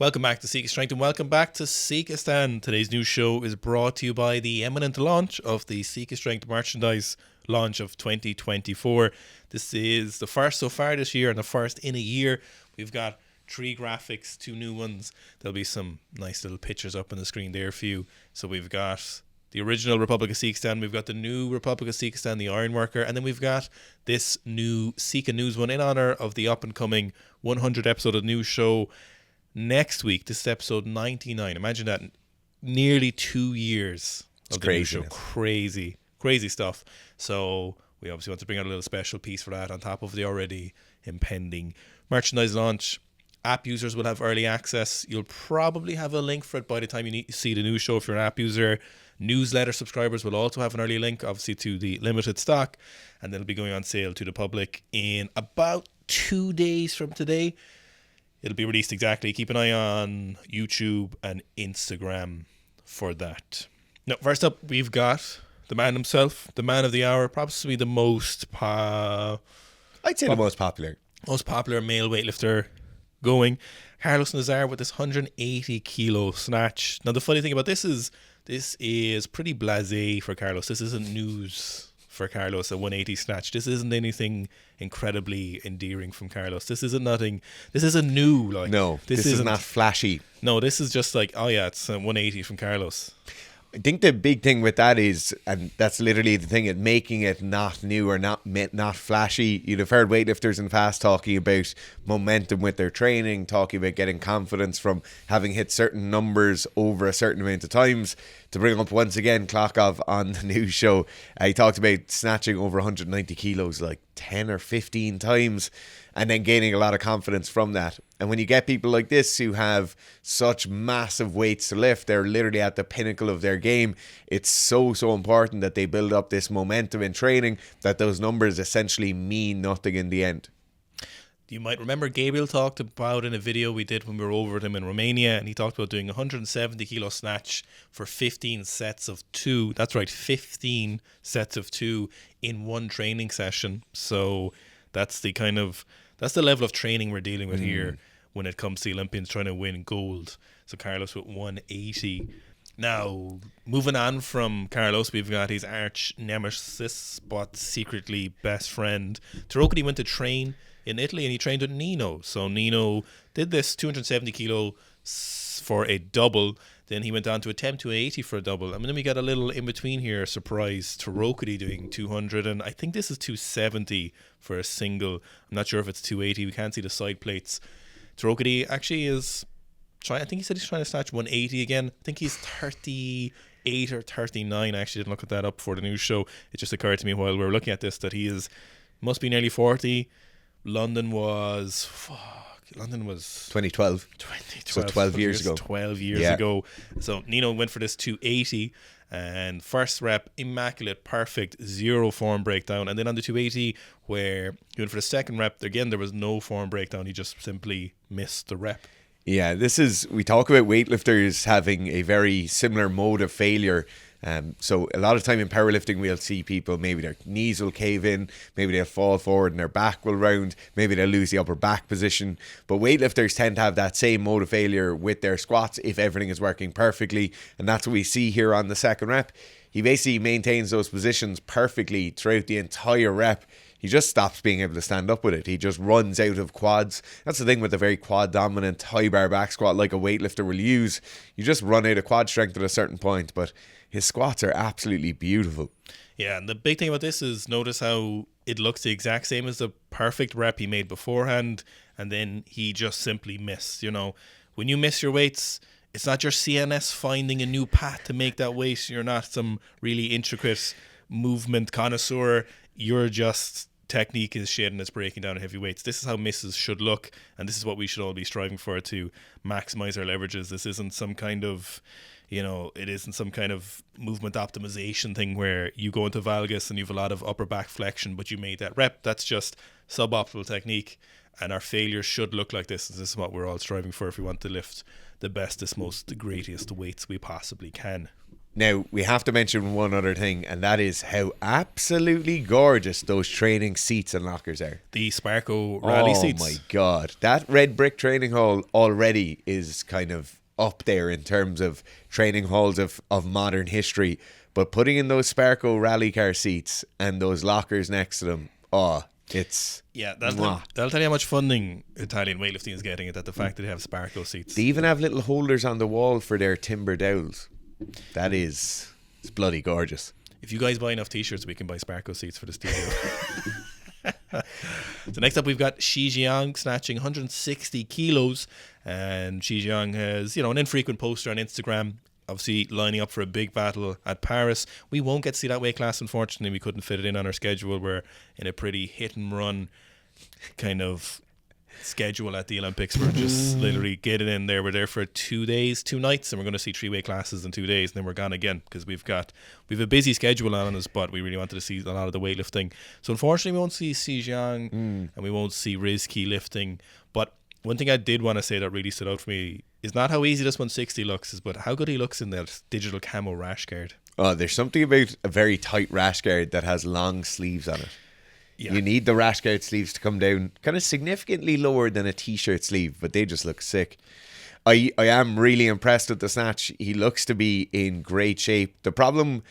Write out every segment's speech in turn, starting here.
Welcome back to Sika Strength and welcome back to Sika Stand. Today's new show is brought to you by the imminent launch of the Sika Strength merchandise launch of 2024. This is the first so far this year and the first in a year. We've got 3 graphics, 2 new ones. There'll be some nice little pictures up on the screen there for you. So we've got the original Republic of Sika Stand, we've got the new Republic of Sika Stand, the Ironworker, and then we've got this new Sika News one in honor of the up and coming 100th episode of the new show. Next week, this is episode 99. Imagine that, nearly 2 years of the new show. Crazy stuff. So we obviously want to bring out a little special piece for that on top of the already impending merchandise launch. App users will have early access. You'll probably have a link for it by the time you see the new show if you're an app user. Newsletter subscribers will also have an early link, obviously, to the limited stock, and then it'll be going on sale to the public in about 2 days from today. It'll be released exactly. Keep an eye on YouTube and Instagram for that. Now, first up, we've got the man himself, the man of the hour, possibly the most I'd say the most popular male weightlifter going, Karlos Nasar, with this 180 kilo snatch. Now, the funny thing about this is pretty blasé for Karlos. This isn't news for Karlos, a 180 snatch. This isn't anything incredibly endearing from Karlos. This isn't nothing. This isn't new. This is not flashy. No, this is just like, oh yeah, it's a 180 from Karlos. I think the big thing with that is, and that's literally the thing, making it not new or not flashy. You'd have heard weightlifters in the past talking about momentum with their training, talking about getting confidence from having hit certain numbers over a certain amount of times. To bring up once again Klokov on the new show, he talked about snatching over 190 kilos like 10 or 15 times and then gaining a lot of confidence from that. And when you get people like this who have such massive weights to lift, they're literally at the pinnacle of their game. It's so important that they build up this momentum in training that those numbers essentially mean nothing in the end. You might remember Gabriel talked about in a video we did when we were over with him in Romania, and he talked about doing 170 kilo snatch for 15 sets of 2. That's right, 15 sets of 2 in one training session. So that's the level of training we're dealing with here when it comes to the Olympians trying to win gold. So Karlos with 180. Now, moving on from Karlos, we've got his arch nemesis, but secretly best friend. Tarokity went to train in Italy and he trained with Nino. So Nino did this 270 kilo for a double. Then he went on to attempt 280 for a double. And then we got a little in between here, surprise, Tarokity doing 200. And I think this is 270 for a single. I'm not sure if it's 280. We can't see the side plates. Tarokity actually is trying, I think he said he's trying to snatch 180 again. I think he's 38 or 39. I actually didn't look at that up for the news show. It just occurred to me while we were looking at this that must be nearly 40. London was 2012. So 12 years ago. 12 years ago. So Nino went for this 280 and first rep, immaculate, perfect, 0 form breakdown. And then on the 280 where he went for the second rep, again, there was no form breakdown. He just simply missed the rep. Yeah, we talk about weightlifters having a very similar mode of failure. So a lot of time in powerlifting we'll see people, maybe their knees will cave in, maybe they'll fall forward and their back will round, maybe they'll lose the upper back position. But weightlifters tend to have that same mode of failure with their squats if everything is working perfectly, and that's what we see here on the second rep. He basically maintains those positions perfectly throughout the entire rep. He just stops being able to stand up with it. He just runs out of quads. That's the thing with a very quad dominant high bar back squat like a weightlifter will use. You just run out of quad strength at a certain point, but his squats are absolutely beautiful. Yeah, and the big thing about this is notice how it looks the exact same as the perfect rep he made beforehand, and then he just simply missed. You know, when you miss your weights, it's not your CNS finding a new path to make that weight. You're not some really intricate movement connoisseur. You're just technique is shit and it's breaking down at heavy weights. This is how misses should look, and this is what we should all be striving for to maximize our leverages. This isn't some kind of, it isn't some kind of movement optimization thing where you go into valgus and you have a lot of upper back flexion, but you made that rep. That's just suboptimal technique, and our failures should look like this. This is what we're all striving for if we want to lift the bestest, most, the greatest weights we possibly can. Now, we have to mention one other thing, and that is how absolutely gorgeous those training seats and lockers are. The Sparko rally seats. Oh my God. That red brick training hall already is kind of up there in terms of training halls of modern history. But putting in those Sparko rally car seats and those lockers next to them, it's... Yeah, that'll tell you how much funding Italian weightlifting is getting, the fact that they have Sparko seats. They even have little holders on the wall for their timber dowels. It's bloody gorgeous. If you guys buy enough t-shirts, we can buy Sparko seats for the studio. So next up, we've got Shi Zhi Yong snatching 160 kilos. And Shi Zhi Yong has, an infrequent poster on Instagram, obviously lining up for a big battle at Paris. We won't get to see that weight class, unfortunately. We couldn't fit it in on our schedule. We're in a pretty hit and run kind of schedule at the Olympics. We're just literally getting in there. We're there for 2 days, 2 nights, and we're going to see 3 weight classes in 2 days, and then we're gone again because we've a busy schedule on us, but we really wanted to see a lot of the weightlifting. So unfortunately, we won't see Shi Zhi Yong and we won't see Rizki lifting. But one thing I did want to say that really stood out for me is not how easy this 160 looks, but how good he looks in that digital camo rash guard. Oh, there's something about a very tight rash guard that has long sleeves on it. Yeah. You need the rash guard sleeves to come down kind of significantly lower than a t-shirt sleeve, but they just look sick. I am really impressed with the snatch. He looks to be in great shape. The problem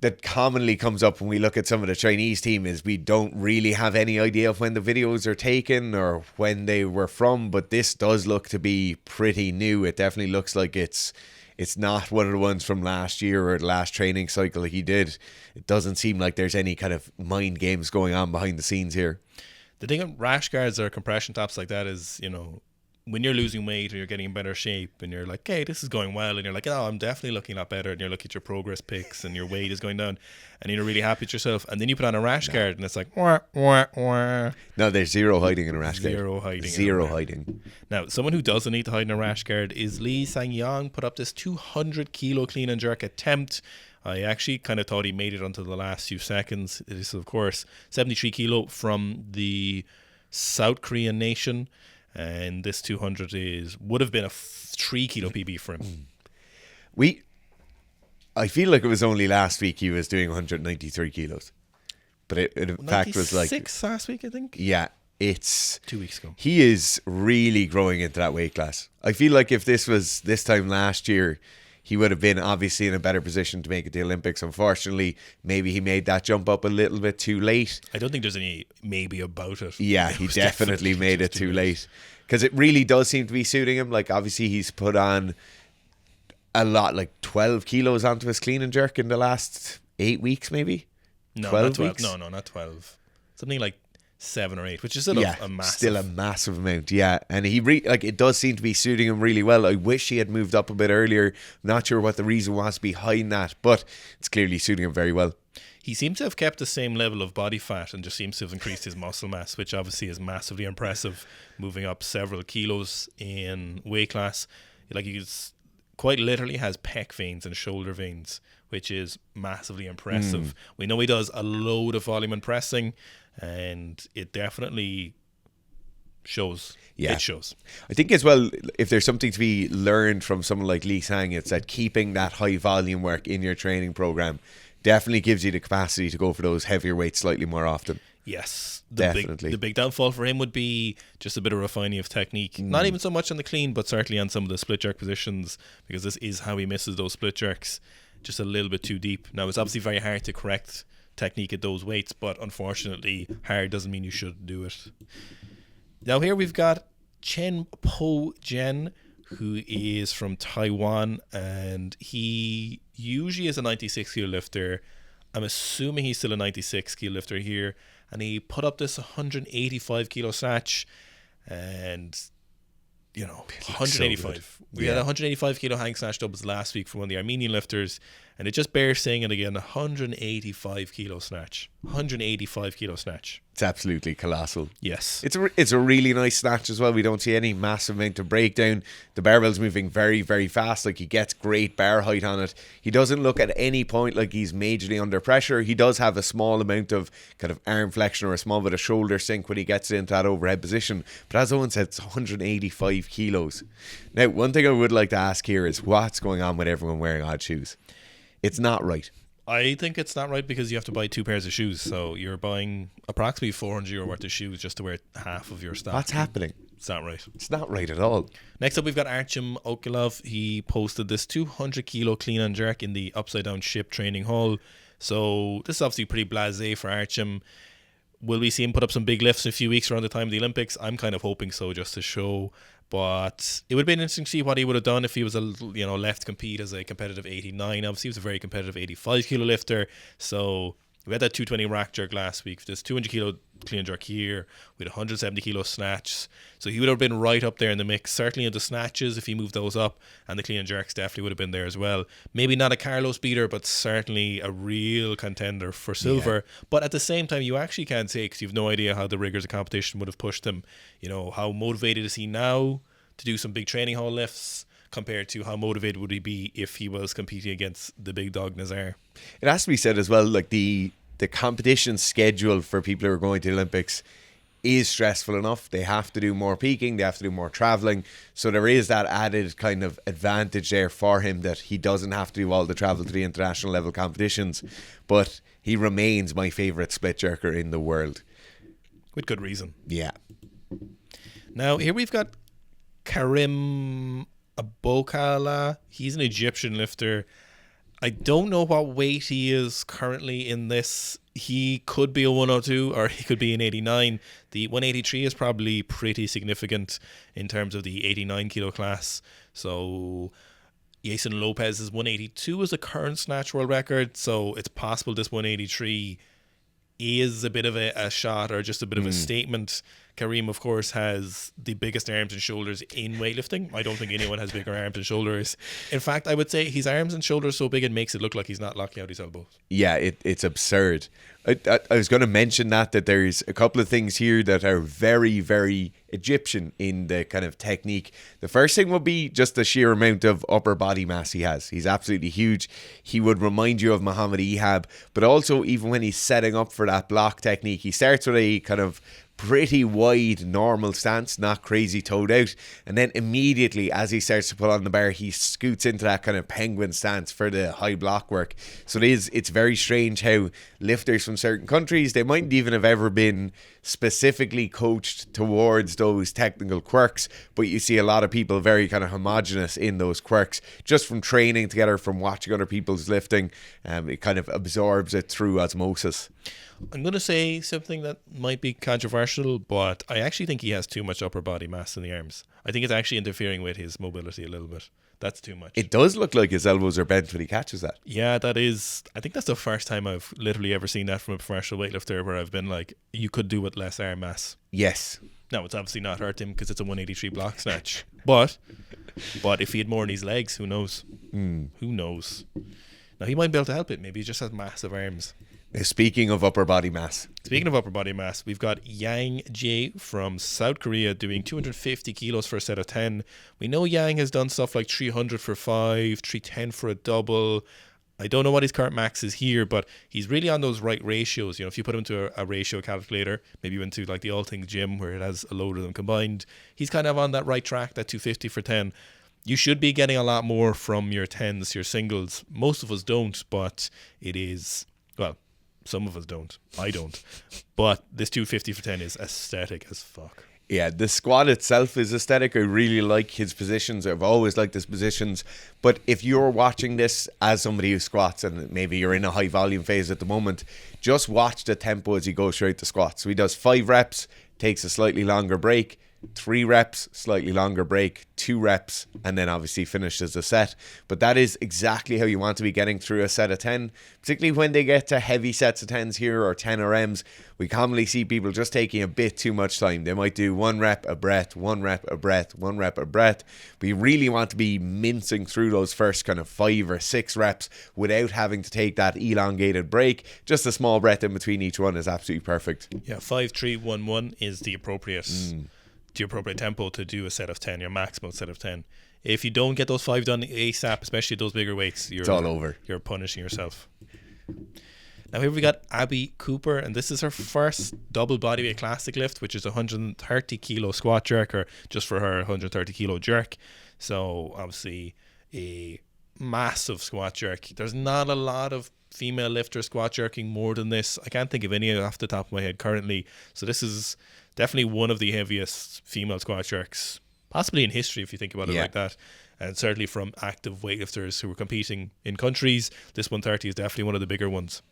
that commonly comes up when we look at some of the Chinese team is we don't really have any idea of when the videos are taken or when they were from, but this does look to be pretty new. It definitely looks like it's not one of the ones from last year or the last training cycle he did. It doesn't seem like there's any kind of mind games going on behind the scenes here. The thing with rash guards or compression tops like that is, when you're losing weight or you're getting in better shape and you're like, hey, this is going well, and you're like, oh, I'm definitely looking a lot better, and you're looking at your progress pics and your weight is going down and you're really happy with yourself, and then you put on a rash guard and it's like, wah, wah, wah. No, there's zero hiding in a rash guard. Zero hiding. Now, someone who doesn't need to hide in a rash guard is Lee Sang-yong. Put up this 200 kilo clean and jerk attempt. I actually kind of thought he made it until the last few seconds. It is, of course, 73 kilo from the South Korean nation. And this 200 would have been a 3 kilo PB for him. I feel like it was only last week he was doing 193 kilos. But it in fact was like 96 last week, I think. Yeah, it's 2 weeks ago. He is really growing into that weight class. I feel like if this was this time last year, he would have been obviously in a better position to make it to the Olympics. Unfortunately, maybe he made that jump up a little bit too late. I don't think there's any maybe about it. Yeah, he definitely made it too late. Because it really does seem to be suiting him. Like, obviously, he's put on a lot, like 12 kilos onto his clean and jerk in the last 8 weeks, maybe? No, 12 not 12. weeks? No, not 12. Something like 7 or 8, which is still a massive. Still a massive amount, yeah. And it does seem to be suiting him really well. I wish he had moved up a bit earlier. Not sure what the reason was behind that, but it's clearly suiting him very well. He seems to have kept the same level of body fat and just seems to have increased his muscle mass, which obviously is massively impressive, moving up several kilos in weight class. Like, he quite literally has pec veins and shoulder veins, which is massively impressive. We know he does a load of volume and pressing, and it definitely shows. Yeah. It shows. I think as well, if there's something to be learned from someone like Lee Sang, it's that keeping that high volume work in your training program definitely gives you the capacity to go for those heavier weights slightly more often. Yes, definitely. The big downfall for him would be just a bit of refining of technique. Not even so much on the clean, but certainly on some of the split jerk positions, because this is how he misses those split jerks, just a little bit too deep. Now, it's obviously very hard to correct technique at those weights, but unfortunately, hard doesn't mean you should do it. Now here we've got Chen Po Jen, who is from Taiwan, and he usually is a 96 kilo lifter. I'm assuming he's still a 96 kilo lifter here, and he put up this 185 kilo snatch, and 185. We had 185 kilo hang snatch doubles last week from one of the Armenian lifters, And it just bears saying it again, 185 kilo snatch. 185 kilo snatch. It's absolutely colossal. Yes. It's a really nice snatch as well. We don't see any massive amount of breakdown. The barbell's moving very, very fast. Like, he gets great bar height on it. He doesn't look at any point like he's majorly under pressure. He does have a small amount of kind of arm flexion or a small bit of shoulder sink when he gets into that overhead position. But as Owen said, it's 185 kilos. Now, one thing I would like to ask here is what's going on with everyone wearing odd shoes? It's not right. I think it's not right because you have to buy 2 pairs of shoes. So you're buying approximately €400 worth of shoes just to wear half of your stock. What's happening? It's not right. It's not right at all. Next up, we've got Artem Okullov. He posted this 200 kilo clean and jerk in the upside down ship training hall. So this is obviously pretty blasé for Artem. Will we see him put up some big lifts in a few weeks around the time of the Olympics? I'm kind of hoping so, just to show. But it would have been interesting to see what he would have done if he was left to compete as a competitive 89. Obviously, he was a very competitive 85 kilo lifter. So we had that 220 rack jerk last week. There's 200 kilo clean and jerk here. We had 170 kilo snatch. So he would have been right up there in the mix. Certainly in the snatches, if he moved those up, and the clean and jerks definitely would have been there as well. Maybe not a Karlos beater, but certainly a real contender for silver. Yeah. But at the same time, you actually can't say, because you've no idea how the rigors of competition would have pushed him. You know, how motivated is he now to do some big training hall lifts compared to how motivated would he be if he was competing against the big dog Nasar? It has to be said as well, like the competition schedule for people who are going to the Olympics is stressful enough. They have to do more peaking, they have to do more traveling, so there is that added kind of advantage there for him that he doesn't have to do all the travel to the international level competitions. But he remains my favourite split jerker in the world. With good reason. Yeah. Now here we've got Karim Abokahla. He's an Egyptian lifter. I don't know what weight he is currently in this. He could be a 102 or he could be an 89. The 183 is probably pretty significant in terms of the 89 kilo class. So Jason Lopez's 182 is a current snatch world record. So it's possible this 183 is a bit of a shot or just a bit of a statement. Karim, of course, has the biggest arms and shoulders in weightlifting. I don't think anyone has bigger arms and shoulders. In fact, I would say his arms and shoulders so big it makes it look like he's not locking out his elbows. Yeah, it's absurd. I was going to mention that there's a couple of things here that are very, very Egyptian in the kind of technique. The first thing would be just the sheer amount of upper body mass he has. He's absolutely huge. He would remind you of Muhammad Ehab, but also even when he's setting up for that block technique, he starts with a kind of pretty wide normal stance, not crazy toed out, and then immediately as he starts to pull on the bar, he scoots into that kind of penguin stance for the high block work. So it's very strange how lifters from certain countries, they mightn't even have ever been specifically coached towards those technical quirks, but you see a lot of people very kind of homogenous in those quirks just from training together, from watching other people's lifting. It kind of absorbs it through osmosis. I'm going to say something that might be controversial, but I actually think he has too much upper body mass in the arms. I think it's actually interfering with his mobility a little bit. That's too much. It does look like his elbows are bent when he catches that. Yeah, that is. I think that's the first time I've literally ever seen that from a professional weightlifter where I've been like, you could do with less arm mass. Yes. No, it's obviously not hurt him because it's a 183 block snatch. But if he had more in his legs, who knows? Who knows? Now, he might be able to help it. Maybe he just has massive arms. Speaking of upper body mass, we've got Yang Jae from South Korea doing 250 kilos for a set of 10. We know Yang has done stuff like 300 for 5, 310 for a double. I don't know what his current max is here, but he's really on those right ratios. You know, if you put him into a ratio calculator, maybe you went to like the All Things gym where it has a load of them combined, he's kind of on that right track, that 250 for 10. You should be getting a lot more from your 10s, your singles. Most of us don't, but it is, well, some of us don't. I don't. But this 250 for 10 is aesthetic as fuck. Yeah, the squat itself is aesthetic. I really like his positions. I've always liked his positions. But if you're watching this as somebody who squats and maybe you're in a high volume phase at the moment, just watch the tempo as he goes throughout the squats. So he does 5 reps, takes a slightly longer break, 3 reps, slightly longer break, 2 reps, and then obviously finishes the set. But that is exactly how you want to be getting through a set of 10, particularly when they get to heavy sets of 10s here or 10 RMs. We commonly see people just taking a bit too much time. They might do 1 rep, a breath, 1 rep, a breath, 1 rep, a breath. But you really want to be mincing through those first kind of 5 or 6 reps without having to take that elongated break. Just a small breath in between each one is absolutely perfect. Yeah, 5, 3, 1, 1 is the appropriate tempo to do a set of 10, your maximal set of 10. If you don't get those 5 done ASAP, especially those bigger weights, it's all over. You're punishing yourself. Now here we got Abbie Cooper, and this is her first double bodyweight classic lift, which is a 130 kilo squat jerk, or just for her 130 kilo jerk. So obviously a massive squat jerk. There's not a lot of female lifters squat jerking more than this. I can't think of any off the top of my head currently. So this is definitely one of the heaviest female squat jerks, possibly in history if you think about it like that. And certainly from active weightlifters who are competing in countries, this 130 is definitely one of the bigger ones.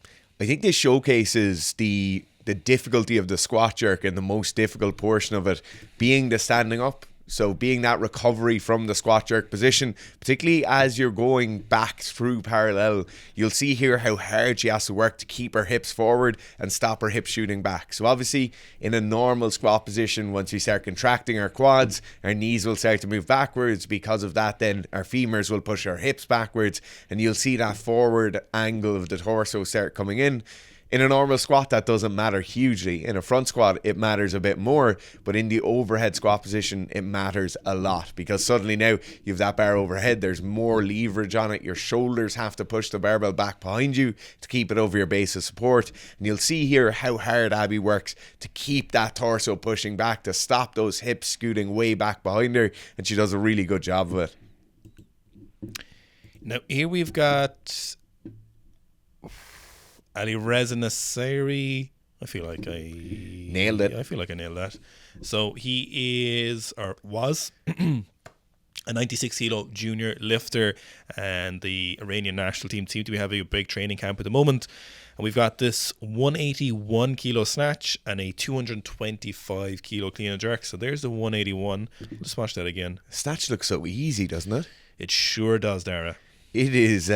I think this showcases the difficulty of the squat jerk, and the most difficult portion of it being the standing up. So being that recovery from the squat jerk position, particularly as you're going back through parallel, you'll see here how hard she has to work to keep her hips forward and stop her hips shooting back. So obviously in a normal squat position, once we start contracting our quads, our knees will start to move backwards. Because of that, then our femurs will push our hips backwards, and you'll see that forward angle of the torso start coming in. In a normal squat, that doesn't matter hugely. In a front squat, it matters a bit more. But in the overhead squat position, it matters a lot, because suddenly now you have that bar overhead. There's more leverage on it. Your shoulders have to push the barbell back behind you to keep it over your base of support. And you'll see here how hard Abbie works to keep that torso pushing back, to stop those hips scooting way back behind her. And she does a really good job of it. Now, here we've got Alireza NASIRI. I feel like I nailed it. I feel like I nailed that. So he is, or was, a 96 kilo junior lifter, and the Iranian national team seem to be having a big training camp at the moment. And we've got this 181 kilo snatch and a 225 kilo clean and jerk. So there's the 181. Let's watch that again. Snatch looks so easy, doesn't it? It sure does, Dara. It is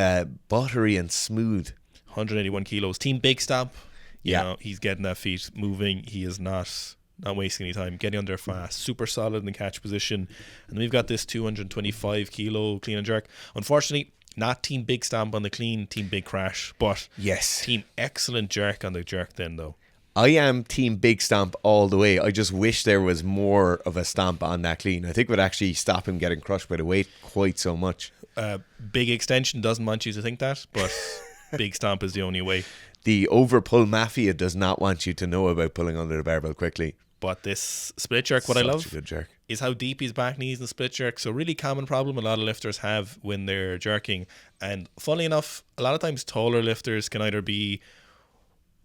buttery and smooth. 181 kilos. Team Big Stomp. You Yeah. know, he's getting that feet moving. He is not wasting any time. Getting under fast. Super solid in the catch position. And we've got this 225 kilo clean and jerk. Unfortunately, not Team Big Stomp on the clean, Team Big Crash. But yes, Team Excellent Jerk on the jerk then, though. I am Team Big Stomp all the way. I just wish there was more of a stomp on that clean. I think it would actually stop him getting crushed by the weight quite so much. Big Extension doesn't want you to think that, but Big Stomp is the only way. The overpull mafia does not want you to know about pulling under the barbell quickly. But this split jerk, what I love a good jerk. is how deep his back knees in the split jerk. So really common problem a lot of lifters have when they're jerking. And funnily enough, a lot of times taller lifters can either be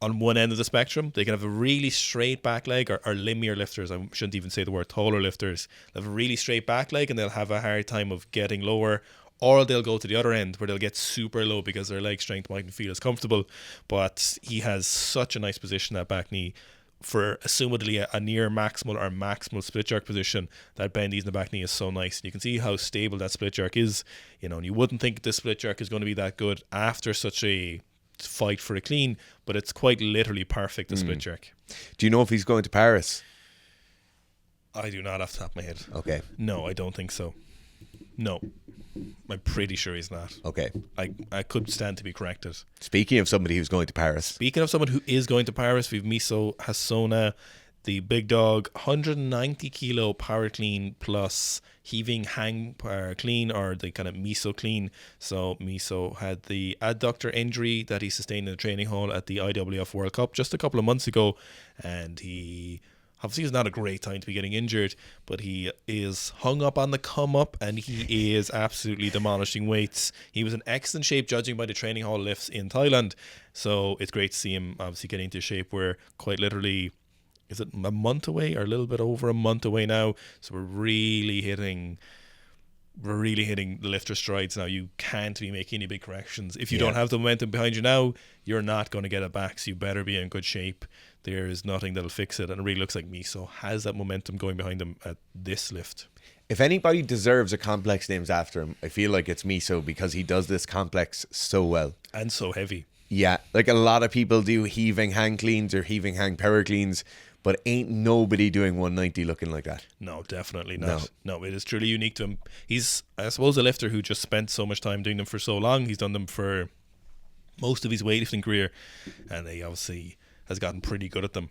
on one end of the spectrum. They can have a really straight back leg, or limier lifters. I shouldn't even say the word taller lifters. They'll have a really straight back leg and they'll have a hard time of getting lower. Or they'll go to the other end where they'll get super low because their leg strength mightn't feel as comfortable. But he has such a nice position, that back knee, for assumedly a near maximal or maximal split jerk position. That bend knees in the back knee is so nice. You can see how stable that split jerk is. You know, and you wouldn't think this split jerk is going to be that good after such a fight for a clean, but it's quite literally perfect, the split jerk. Do you know if he's going to Paris? I do not off the top of my head. Okay. No, I don't think so. No. I'm pretty sure he's not. Okay. I could stand to be corrected. Speaking of somebody who's going to Paris. Speaking of someone who is going to Paris, we've Meso Hassano, the big dog, 190 kilo power clean plus heaving hang clean, or the kind of Meso clean. So Meso had the adductor injury that he sustained in the training hall at the IWF World Cup just a couple of months ago, and he obviously it's not a great time to be getting injured, but he is hung up on the come up and he is absolutely demolishing weights. He was in excellent shape judging by the training hall lifts in Thailand, so it's great to see him obviously getting into shape. We're quite literally, is it a month away or a little bit over a month away now? So we're really hitting we're really hitting the lifter strides now. You can't be making any big corrections. If you don't have the momentum behind you now, you're not going to get it back, so you better be in good shape. There is nothing that'll fix it, and it really looks like Meso has that momentum going behind him at this lift. If anybody deserves a complex named after him, I feel like it's Meso, because he does this complex so well. And so heavy. Yeah, like a lot of people do heaving hang cleans or heaving hang power cleans, but ain't nobody doing 190 looking like that. No, definitely not. No, it is truly unique to him. He's, I suppose, a lifter who just spent so much time doing them for so long. He's done them for most of his weightlifting career, and he obviously has gotten pretty good at them.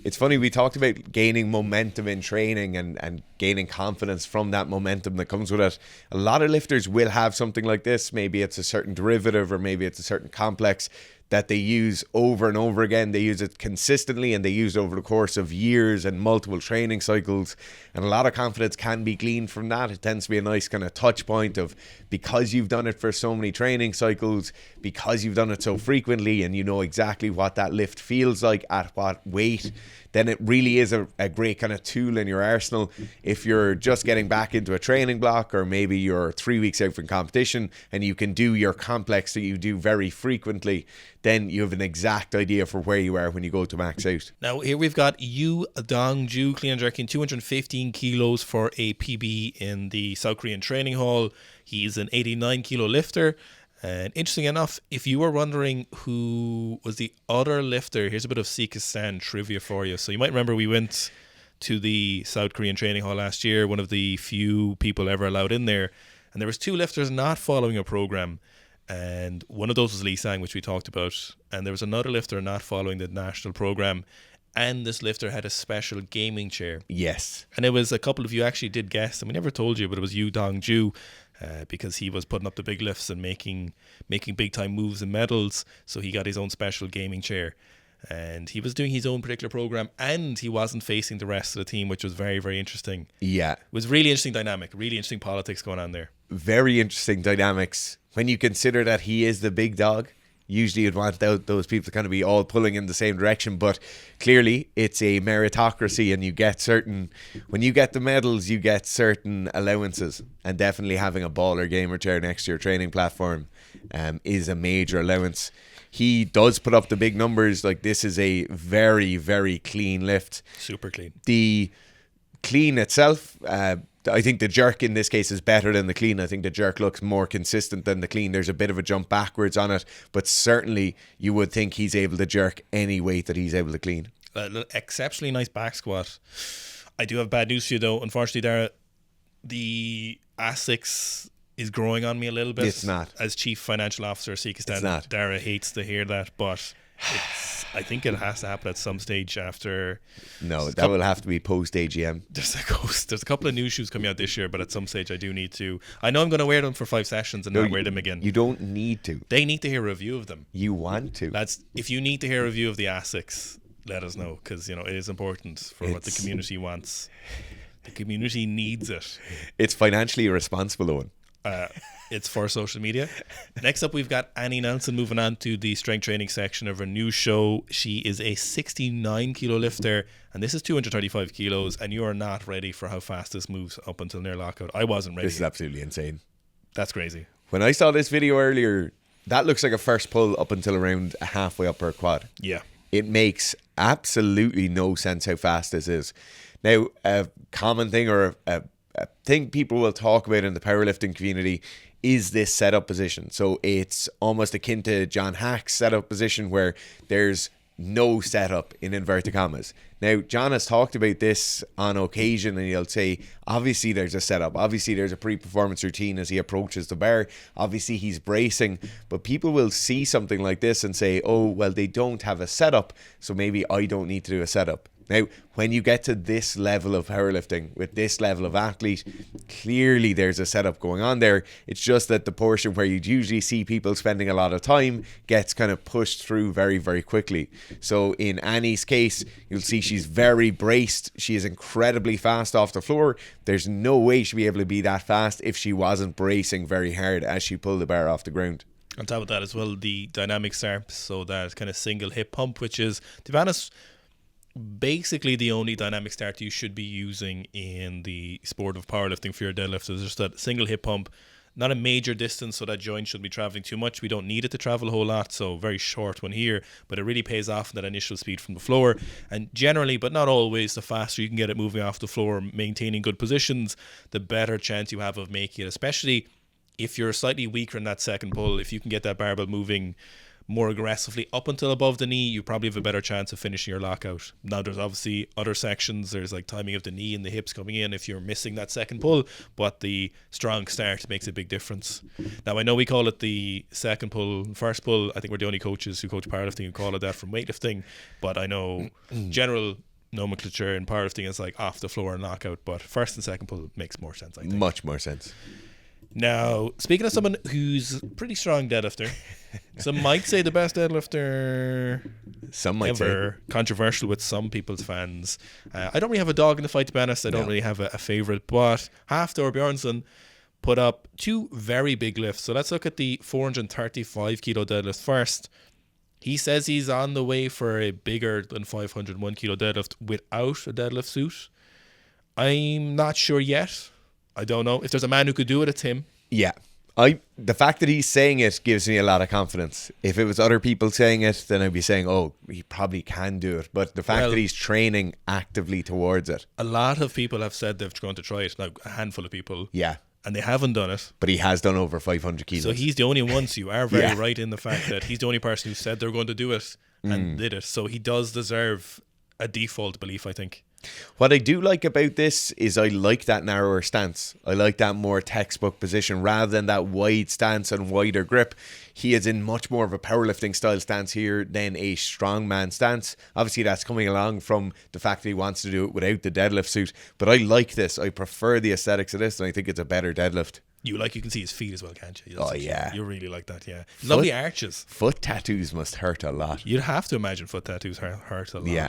It's funny, we talked about gaining momentum in training and gaining confidence from that momentum that comes with it. A lot of lifters will have something like this. Maybe it's a certain derivative, or maybe it's a certain complex that they use over and over again. They use it consistently, and they use it over the course of years and multiple training cycles. And a lot of confidence can be gleaned from that. It tends to be a nice kind of touch point of, because you've done it for so many training cycles, because you've done it so frequently, and you know exactly what that lift feels like at what weight, then it really is a great kind of tool in your arsenal. If you're just getting back into a training block, or maybe you're 3 weeks out from competition and you can do your complex that you do very frequently, then you have an exact idea for where you are when you go to max out. Now here we've got Dongju clean and jerking 215 kilos for a PB in the South Korean training hall. He's an 89 kilo lifter. And interesting enough, if you were wondering who was the other lifter, here's a bit of Sikistan trivia for you. So you might remember we went to the South Korean training hall last year, one of the few people ever allowed in there. And there was 2 lifters not following a program. And one of those was Lee Sang, which we talked about. And there was another lifter not following the national program. And this lifter had a special gaming chair. Yes. And it was a couple of you actually did guess, and we never told you, but it was Dongju. Because he was putting up the big lifts and making big time moves and medals, so he got his own special gaming chair, and he was doing his own particular program, and he wasn't facing the rest of the team, which was very, very interesting. Yeah, it was really interesting dynamic, really interesting politics going on there. Very interesting dynamics when you consider that he is the big dog. Usually you'd want those people to kind of be all pulling in the same direction, but clearly it's a meritocracy, and you get when you get the medals, you get certain allowances, and definitely having a baller gamer chair next to your training platform is a major allowance. He does put up the big numbers. Like, this is a very, very clean lift. Super clean. The clean itself, I think the jerk in this case is better than the clean. I think the jerk looks more consistent than the clean. There's a bit of a jump backwards on it, but certainly you would think he's able to jerk any weight that he's able to clean. Exceptionally nice back squat. I do have bad news for you though. Unfortunately, Dara, the ASICs is growing on me a little bit. It's not. As Chief Financial Officer of Sikistan, it's not. Dara hates to hear that, but I think it has to happen at some stage after. No, that will have to be post AGM. There's a couple of new shoes coming out this year, but at some stage I do need to. I know I'm going to wear them for 5 sessions and not wear them again. You don't need to. They need to hear a review of them. You want to. If you need to hear a review of the ASICs, let us know, because it is important for what the community wants. The community needs it. It's financially irresponsible, Owen. It's for social media. Next up, we've got Annie Nelson moving on to the strength training section of her new show. She is a 69 kilo lifter, and this is 235 kilos, and you are not ready for how fast this moves up until near lockout. I wasn't ready. This is absolutely insane. That's crazy. When I saw this video earlier, that looks like a first pull up until around halfway up her quad. Yeah. It makes absolutely no sense how fast this is. Now, a common thing, or a thing people will talk about in the powerlifting community, is this setup position. So it's almost akin to John Hack's setup position, where there's no setup in inverted commas. Now, John has talked about this on occasion, and he'll say, obviously there's a setup, obviously there's a pre-performance routine as he approaches the bar, obviously he's bracing, but people will see something like this and say, oh, well, they don't have a setup, so maybe I don't need to do a setup. Now, when you get to this level of powerlifting, with this level of athlete, clearly there's a setup going on there. It's just that the portion where you'd usually see people spending a lot of time gets kind of pushed through very, very quickly. So in Annie's case, you'll see she's very braced. She is incredibly fast off the floor. There's no way she'd be able to be that fast if she wasn't bracing very hard as she pulled the bar off the ground. On top of that as well, the dynamic SARP, so that kind of single hip pump, which is, to be honest, basically the only dynamic start you should be using in the sport of powerlifting for your deadlift is just that single hip pump. Not a major distance, so that joint shouldn't be traveling too much. We don't need it to travel a whole lot, so very short one here, but it really pays off in that initial speed from the floor. And generally, but not always, the faster you can get it moving off the floor, maintaining good positions, the better chance you have of making it, especially if you're slightly weaker in that second pull. If you can get that barbell moving more aggressively up until above the knee, you probably have a better chance of finishing your lockout. Now there's obviously other sections, there's like timing of the knee and the hips coming in if you're missing that second pull, but the strong start makes a big difference. Now I know we call it the second pull, first pull. I think we're the only coaches who coach powerlifting who call it that from weightlifting, but I know general nomenclature in powerlifting is like off the floor and lockout, but first and second pull makes more sense, I think. Much more sense. Now, speaking of someone who's a pretty strong deadlifter, some might say the best deadlifter some might ever. say. Controversial with some people's fans. I don't really have a dog in the fight, to be honest. I don't really have a favourite, but Thor Bjornsson put up two very big lifts. So let's look at the 435 kilo deadlift first. He says he's on the way for a bigger than 501 kilo deadlift without a deadlift suit. I'm not sure yet. I don't know. If there's a man who could do it, it's him. Yeah. The fact that he's saying it gives me a lot of confidence. If it was other people saying it, then I'd be saying, oh, he probably can do it. But the fact that he's training actively towards it. A lot of people have said they're going to try it. Like a handful of people. Yeah. And they haven't done it. But he has done over 500 kilos. So he's the only one. So you are very right in the fact that he's the only person who said they're going to do it and did it. So he does deserve a default belief, I think. What I do like about this is I like that narrower stance. I like that more textbook position rather than that wide stance and wider grip. He is in much more of a powerlifting style stance here than a strongman stance. Obviously that's coming along from the fact that he wants to do it without the deadlift suit. But I like this. I prefer the aesthetics of this, and I think it's a better deadlift. You can see his feet as well, can't you? Yeah. You really like that, yeah. Lovely arches. Foot tattoos must hurt a lot. You'd have to imagine foot tattoos hurt a lot. Yeah.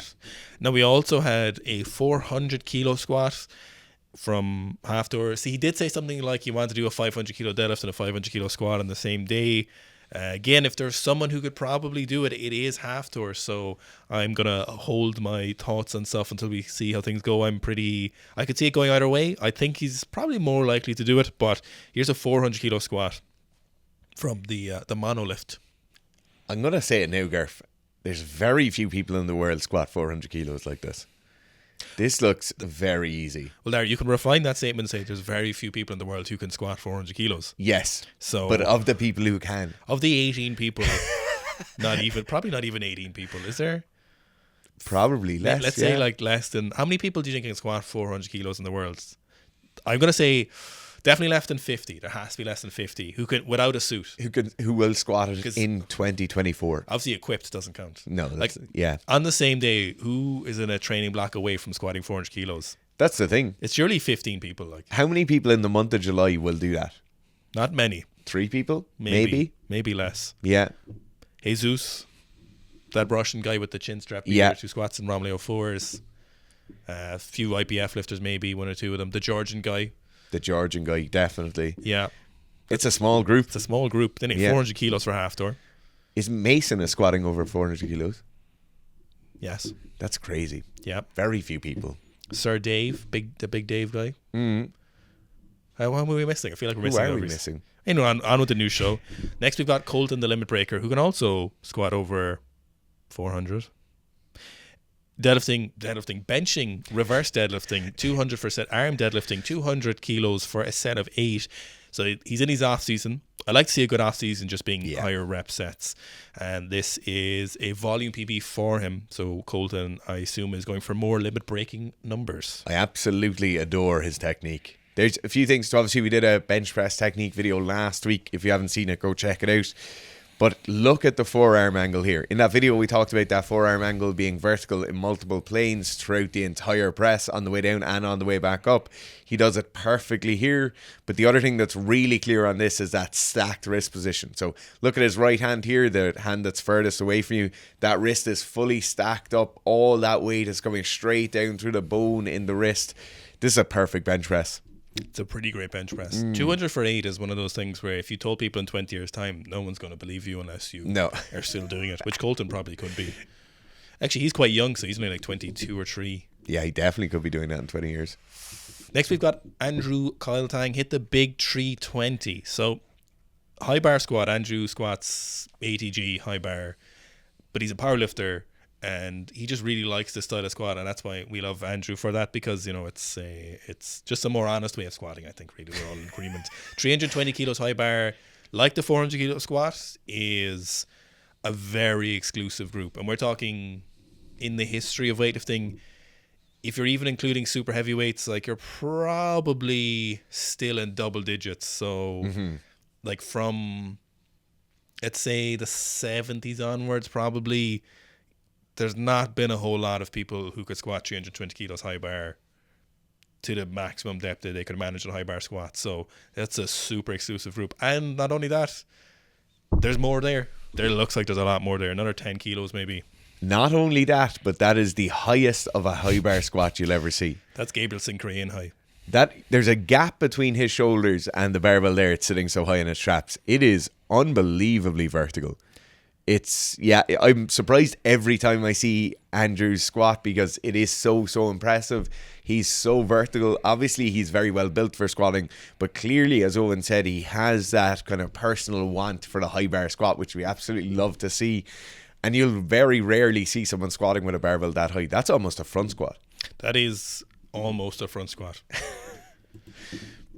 Now, we also had a 400 kilo squat from Thor. See, he did say something like he wanted to do a 500 kilo deadlift and a 500 kilo squat on the same day. Again, if there's someone who could probably do it, it is Thor. So I'm going to hold my thoughts and stuff until we see how things go. I could see it going either way. I think he's probably more likely to do it, but here's a 400 kilo squat from the monolift. I'm going to say it now, Garth. There's very few people in the world squat 400 kilos like this. This looks very easy. Well, there, you can refine that statement and say there's very few people in the world who can squat 400 kilos. Yes. So, but of the people who can. Of the 18 people, probably not even 18 people, is there? Probably less. Let's say like less than. How many people do you think can squat 400 kilos in the world? I'm going to say definitely less than 50. There has to be less than 50 who can, without a suit. Who will squat it in 2024. Obviously equipped doesn't count. No, yeah. On the same day, who is in a training block away from squatting 400 kilos? That's the thing. It's surely 15 people. Like, how many people in the month of July will do that? Not many. 3 people? Maybe less. Yeah. Jesus, that Russian guy with the chin strap who squats in Romeo 4s. A few IPF lifters, maybe 1 or 2 of them. The Georgian guy, definitely. Yeah. It's a small group. It's a small group. Then 400 kilos for Thor. Is Mason squatting over 400 kilos? Yes. That's crazy. Yeah. Very few people. Sir Dave, the big Dave guy. How are we missing? I feel like we're missing. Who are we missing? Anyway, on with the new show. Next we've got Colton the Limitbreaker, who can also squat over 400. Deadlifting, benching, reverse deadlifting, 200 for a set, arm deadlifting, 200 kilos for a set of 8. So he's in his off season. I like to see a good off season just being higher rep sets. And this is a volume PB for him. So Colton, I assume, is going for more limit breaking numbers. I absolutely adore his technique. There's a few things. So obviously we did a bench press technique video last week. If you haven't seen it, go check it out. But look at the forearm angle here. In that video, we talked about that forearm angle being vertical in multiple planes throughout the entire press, on the way down and on the way back up. He does it perfectly here. But the other thing that's really clear on this is that stacked wrist position. So look at his right hand here, the hand that's furthest away from you. That wrist is fully stacked up. All that weight is coming straight down through the bone in the wrist. This is a perfect bench press. It's a pretty great bench press. 200 for 8 is one of those things where if you told people in 20 years' time, no one's going to believe you unless you are still doing it, which Colton probably could be. Actually, he's quite young, so he's only like 22 or 3. Yeah, he definitely could be doing that in 20 years. Next, we've got Andrew Kyle Tang hit the big 320. So, high bar squat. Andrew squats ATG, high bar, but he's a powerlifter, and he just really likes this style of squat, and that's why we love Andrew for that, because, you know, it's just a more honest way of squatting, I think, really. We're all in agreement. 320 kilos high bar, like the 400 kilo squat, is a very exclusive group. And we're talking in the history of weightlifting, if you're even including super heavyweights, like, you're probably still in double digits. So, like, from, let's say, the 70s onwards, probably, there's not been a whole lot of people who could squat 320 kilos high bar to the maximum depth that they could manage a high bar squat. So that's a super exclusive group. And not only that, there's more there. There looks like there's a lot more there. Another 10 kilos maybe. Not only that, but that is the highest of a high bar squat you'll ever see. That's Gabriel Sincrean high. That there's a gap between his shoulders and the barbell there. It's sitting so high in its straps. It is unbelievably vertical. I'm surprised every time I see Andrew's squat, because it is so impressive. He's so vertical. Obviously, he's very well built for squatting, but clearly, as Owen said, he has that kind of personal want for the high bar squat, which we absolutely love to see. And you'll very rarely see someone squatting with a barbell that high. That's almost a front squat. That is almost a front squat.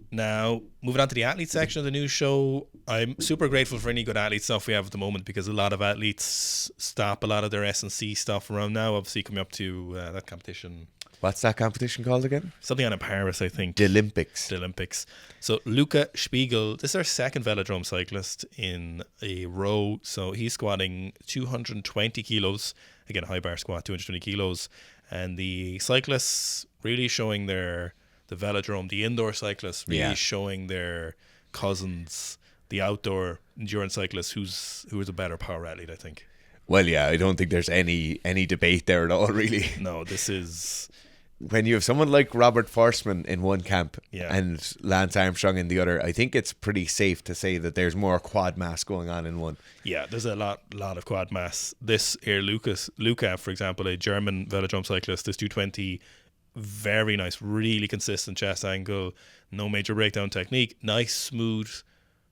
Now, moving on to the athlete section of the news show, I'm super grateful for any good athlete stuff we have at the moment, because a lot of athletes stop a lot of their S&C stuff around now, obviously coming up to that competition. What's that competition called again? Something on in Paris, I think. The Olympics. The Olympics. So Luca Spiegel, this is our second velodrome cyclist in a row. So he's squatting 220 kilos. Again, high bar squat, 220 kilos. And the cyclists really showing the velodrome, the indoor cyclists really showing their cousins, the outdoor endurance cyclists, who is a better power athlete, I think. Well, yeah, I don't think there's any debate there at all, really. No, this is... When you have someone like Robert Forsman in one camp and Lance Armstrong in the other, I think it's pretty safe to say that there's more quad mass going on in one. Yeah, there's a lot of quad mass. This here, Luca, for example, a German velodrome cyclist, this 220, very nice, really consistent chest angle, no major breakdown technique, nice smooth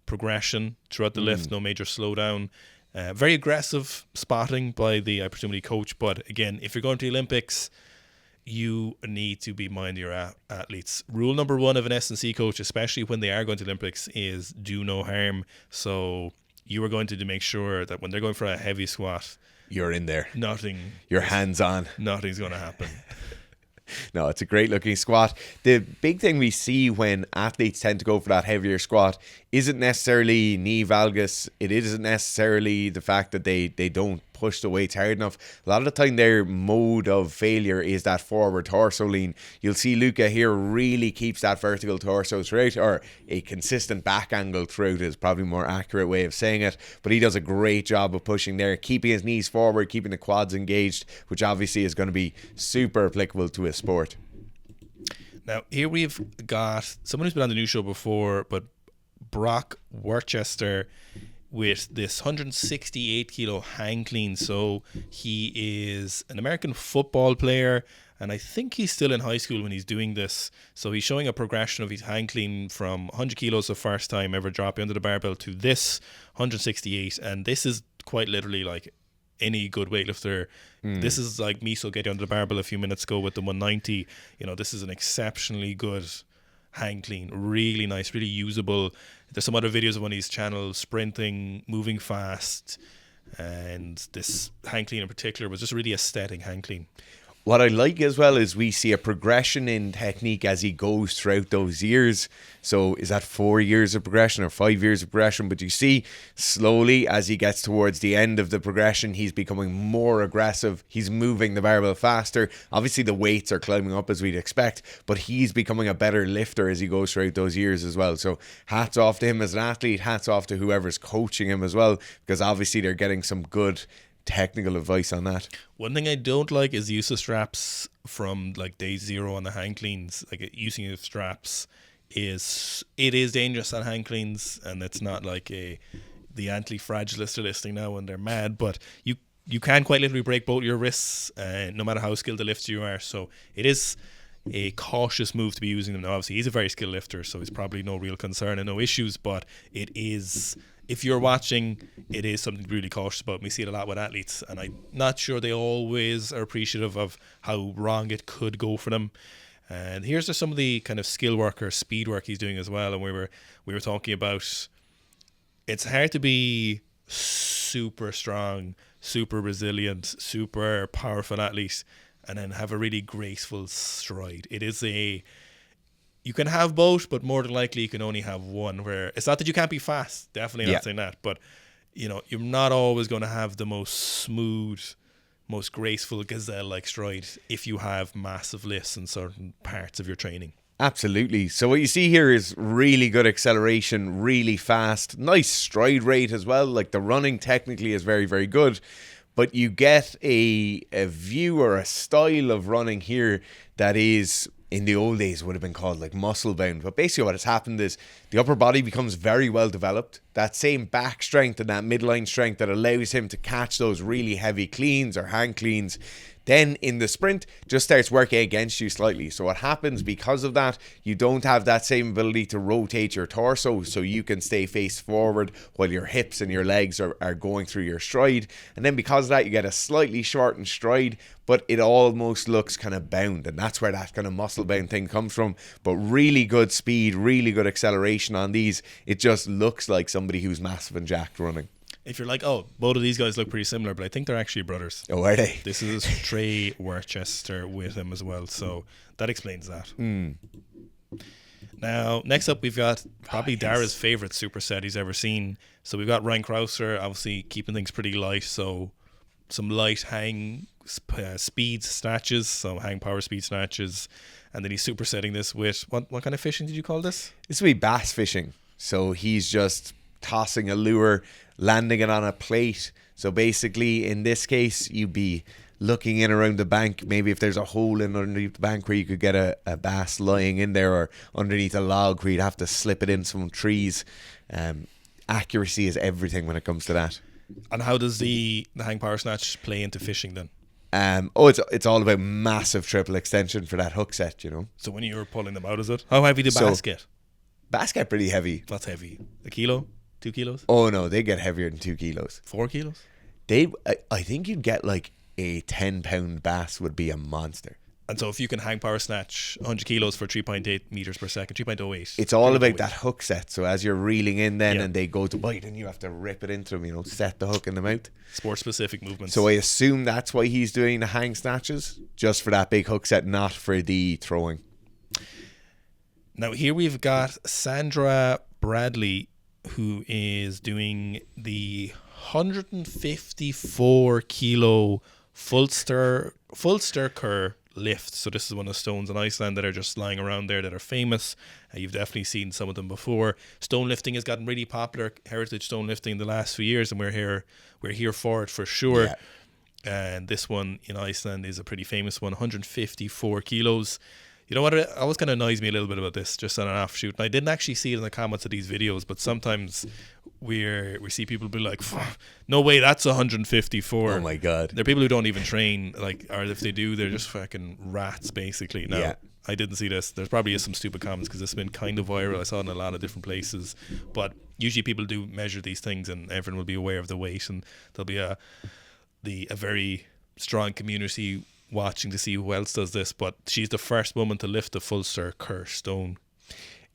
progression throughout the lift, no major slowdown. Very aggressive spotting by the, I presumably, coach. But again, if you're going to the Olympics, you need to be minding your athletes. Rule number 1 of an S&C coach, especially when they are going to the Olympics, is do no harm. So you are going to make sure that when they're going for a heavy squat, you're in there. You're hands on. Nothing's going to happen. No, it's a great looking squat. The big thing we see when athletes tend to go for that heavier squat isn't necessarily knee valgus. It isn't necessarily the fact that they don't push the weights hard enough. A lot of the time their mode of failure is that forward torso lean. You'll see Luca here really keeps that vertical torso throughout, or a consistent back angle throughout is probably a more accurate way of saying it. But he does a great job of pushing there, keeping his knees forward, keeping the quads engaged, which obviously is going to be super applicable to his sport. Now, here we've got someone who's been on the news show before, but Broc Worcetser with this 168 kilo hang clean. So he is an American football player, and I think he's still in high school when he's doing this. So he's showing a progression of his hang clean from 100 kilos the first time ever dropping under the barbell to this 168. And this is quite literally like any good weightlifter. This is like Meso getting under the barbell a few minutes ago with the 190. You know, this is an exceptionally good hang clean, really nice, really usable. There's some other videos of on his channel sprinting, moving fast, and this hang clean in particular was just really aesthetic hang clean. What I like as well is we see a progression in technique as he goes throughout those years. So is that 4 years of progression or 5 years of progression? But you see slowly as he gets towards the end of the progression, he's becoming more aggressive. He's moving the barbell faster. Obviously the weights are climbing up as we'd expect, but he's becoming a better lifter as he goes throughout those years as well. So hats off to him as an athlete, hats off to whoever's coaching him as well, because obviously they're getting some good technical advice on that. One thing I don't like is the use of straps from like day 0 on the hang cleans. Like using of straps is dangerous on hang cleans, and it's not like the anti-fragilist are listening now and they're mad, but you you can quite literally break both your wrists, no matter how skilled the lifter you are. So it is a cautious move to be using them. Now, obviously, he's a very skilled lifter, so it's probably no real concern and no issues, but it is, if you're watching, it is something to be really cautious about. We see it a lot with athletes, and I'm not sure they always are appreciative of how wrong it could go for them. And here's just some of the kind of skill work or speed work he's doing as well. And we were talking about, it's hard to be super strong, super resilient, super powerful athlete and then have a really graceful stride. It is you can have both, but more than likely you can only have one. Where it's not that you can't be fast, definitely not saying that, but you're not always going to have the most smooth, most graceful gazelle-like stride if you have massive lifts in certain parts of your training. Absolutely. So what you see here is really good acceleration, really fast, nice stride rate as well. Like the running technically is very, very good. But you get a view or a style of running here that is, in the old days, would have been called like muscle bound. But basically what has happened is the upper body becomes very well developed. That same back strength and that midline strength that allows him to catch those really heavy cleans or hang cleans, then in the sprint just starts working against you slightly. So what happens because of that, you don't have that same ability to rotate your torso so you can stay face forward while your hips and your legs are going through your stride. And then because of that, you get a slightly shortened stride, but it almost looks kind of bound. And that's where that kind of muscle bound thing comes from. But really good speed, really good acceleration on these. It just looks like somebody who's massive and jacked running. If you're like, oh, both of these guys look pretty similar, but I think they're actually brothers. Oh, are they? This is Broc Worcetser with him as well, so that explains that. Now, next up, we've got probably Dara's favourite superset he's ever seen. So we've got Ryan Crouser, obviously keeping things pretty light, so some light hang speed snatches, so hang power speed snatches, and then he's supersetting this with, what kind of fishing did you call this? This would be bass fishing. So he's just tossing a lure, landing it on a plate. So basically in this case you'd be looking in around the bank, maybe if there's a hole in underneath the bank where you could get a bass lying in there, or underneath a log where you'd have to slip it in some trees. Accuracy is everything when it comes to that. And how does the hang power snatch play into fishing then? It's all about massive triple extension for that hook set, So when you're pulling them out, is it? How heavy do bass get? Bass get pretty heavy. That's heavy. A kilo? 2 kilos? Oh no, they get heavier than 2 kilos. 4 kilos? I think you'd get like a 10-pound bass would be a monster. And so if you can hang power snatch 100 kilos for 3.8 meters per second, 3.08. It's all about that hook set. So as you're reeling in then and they go to bite, and you have to rip it into them, set the hook in the mouth. Sport specific movements. So I assume that's why he's doing the hang snatches, just for that big hook set, not for the throwing. Now here we've got Sandra Bradley, who is doing the 154 kilo full stir lift. So this is one of the stones in Iceland that are just lying around there that are famous. You've definitely seen some of them before. Stone lifting has gotten really popular, heritage stone lifting, in the last few years, and we're here for it for sure. Yeah. And this one in Iceland is a pretty famous one, 154 kilos. You know what, it always kind of annoys me a little bit about this, just on an offshoot. And I didn't actually see it in the comments of these videos, but sometimes we see people be like, no way, that's 154. Oh my God. There are people who don't even train, or if they do, they're just fucking rats, basically. Now, yeah. I didn't see this. There's probably some stupid comments because it's been kind of viral. I saw it in a lot of different places. But usually people do measure these things and everyone will be aware of the weight, and there'll be a very strong community watching to see who else does this. But she's the first woman to lift a full circle stone.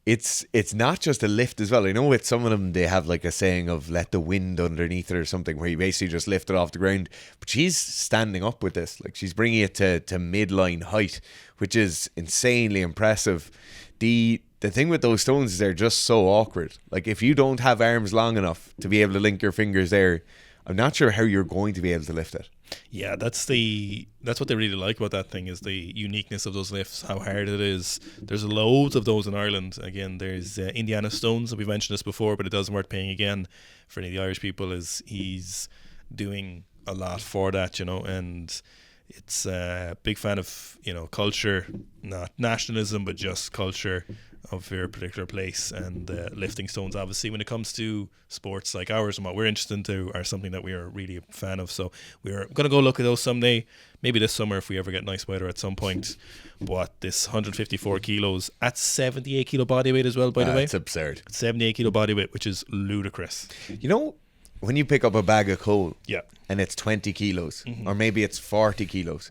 It's not just a lift as well. I know with some of them they have like a saying of let the wind underneath it or something, where you basically just lift it off the ground. But she's standing up with this. Like, she's bringing it to midline height, which is insanely impressive. The thing with those stones is they're just so awkward. Like, if you don't have arms long enough to be able to link your fingers there, I'm not sure how you're going to be able to lift it. Yeah, that's what they really like about that thing, is the uniqueness of those lifts, how hard it is. There's loads of those in Ireland. Again, there's Indiana Stones, we've mentioned this before, but it doesn't worth paying again for any of the Irish people, is he's doing a lot for that, and it's a big fan of, culture, not nationalism, but just culture of your particular place. And lifting stones, obviously, when it comes to sports like ours and what we're interested into, are something that we are really a fan of. So we're going to go look at those someday, maybe this summer if we ever get nice weather at some point. But this 154 kilos at 78 kilo body weight as well, by the way. That's absurd. 78 kilo body weight, which is ludicrous. You know, when you pick up a bag of coal, Yeah. and it's 20 kilos, or maybe it's 40 kilos,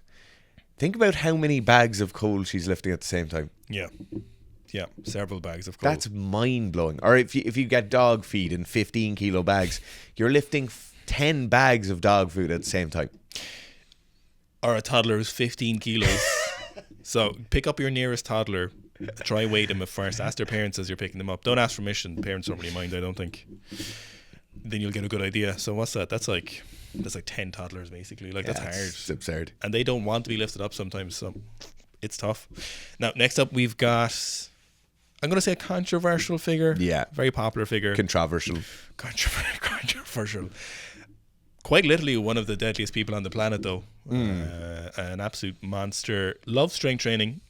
think about how many bags of coal she's lifting at the same time. Yeah. Yeah, several bags of coal. That's mind-blowing. Or if you get dog feed in 15 kilo bags, you're lifting 10 bags of dog food at the same time. Or a toddler who's 15 kilos. So pick up your nearest toddler, try weigh them at first, ask their parents as you're picking them up. Don't ask permission. Parents don't really mind, I don't think. Then you'll get a good idea. So what's that? That's like 10 toddlers basically. Like, that's hard. It's absurd. And they don't want to be lifted up sometimes, so it's tough. Now, next up we've got, I'm going to say a controversial figure. Yeah. Very popular figure. Controversial. Controversial. Quite literally one of the deadliest people on the planet, though. An absolute monster. Loves strength training.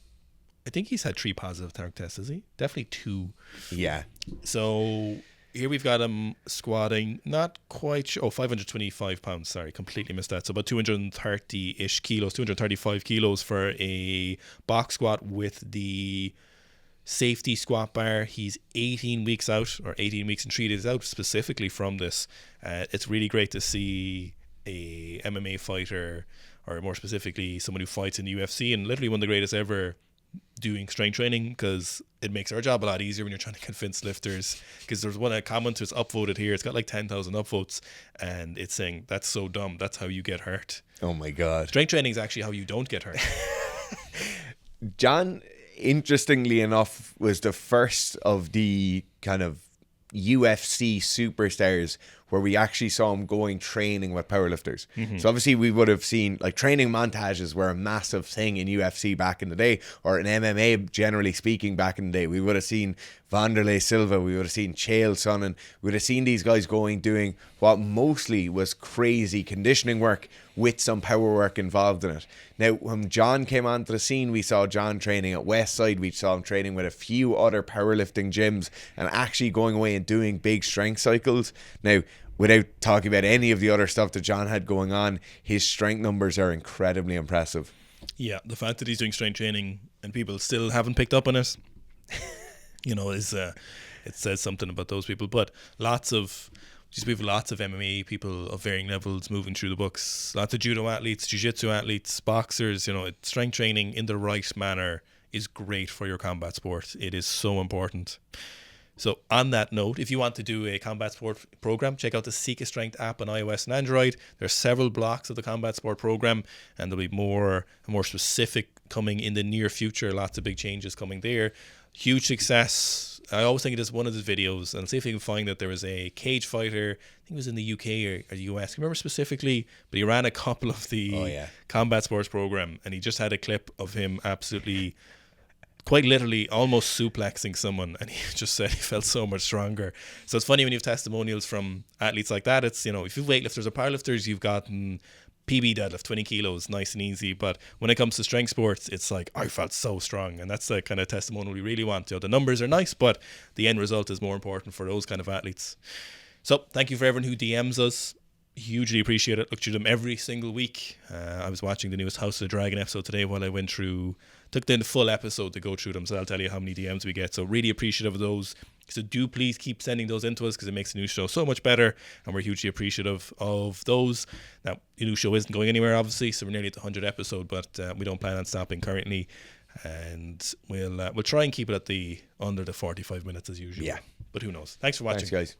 I think he's had 3 positive Thor tests, has he? Definitely 2. Yeah. So here we've got him squatting, not quite sure. 525 pounds. Sorry, completely missed that. So about 230-ish kilos, 235 kilos for a box squat with the safety squat bar. He's 18 weeks out, or 18 weeks and 3 days out specifically from this. It's really great to see a MMA fighter, or more specifically someone who fights in the UFC, and literally one of the greatest ever, doing strength training, because it makes our job a lot easier when you're trying to convince lifters. Because there's one comment that's upvoted here, it's got like 10,000 upvotes, and it's saying that's so dumb, that's how you get hurt. Oh my God. Strength training is actually how you don't get hurt. Jon, interestingly enough, was the first of the kind of UFC superstars where we actually saw him going training with powerlifters. So obviously we would have seen, like, training montages were a massive thing in UFC back in the day, or in MMA generally speaking back in the day. We would have seen Wanderlei Silva, we would have seen Chael Sonnen, we would have seen these guys doing what mostly was crazy conditioning work with some power work involved in it. Now, when Jon came onto the scene, we saw Jon training at Westside, we saw him training with a few other powerlifting gyms, and actually going away and doing big strength cycles. Now, without talking about any of the other stuff that Jon had going on, his strength numbers are incredibly impressive. Yeah, the fact that he's doing strength training and people still haven't picked up on it, is it says something about those people. But lots of MMA people of varying levels moving through the books. Lots of judo athletes, jiu-jitsu athletes, boxers. Strength training in the right manner is great for your combat sport. It is so important. So on that note, if you want to do a combat sport program, check out the Sika Strength app on iOS and Android. There are several blocks of the combat sport program, and there'll be more specific coming in the near future. Lots of big changes coming there. Huge success. I always think it is one of the videos, and see if you can find that there was a cage fighter, I think it was in the UK or the US, I can't remember specifically, but he ran a couple of the combat sports program, and he just had a clip of him absolutely, quite literally, almost suplexing someone, and he just said he felt so much stronger. So it's funny when you have testimonials from athletes like that. It's, if you've weightlifters or powerlifters, you've gotten PB deadlift, 20 kilos, nice and easy. But when it comes to strength sports, it's like, I felt so strong. And that's the kind of testimonial we really want. The numbers are nice, but the end result is more important for those kind of athletes. So thank you for everyone who DMs us. Hugely appreciate it. Look through them every single week. I was watching the newest House of the Dragon episode today while I took the full episode to go through them, so I'll tell you how many DMs we get. So really appreciative of those. So do please keep sending those in to us, because it makes the new show so much better, and we're hugely appreciative of those. Now, the new show isn't going anywhere, obviously, so we're nearly at the 100th episode, but we don't plan on stopping currently, and we'll try and keep it at under the 45 minutes as usual. Yeah. But who knows? Thanks for watching. Thanks, guys.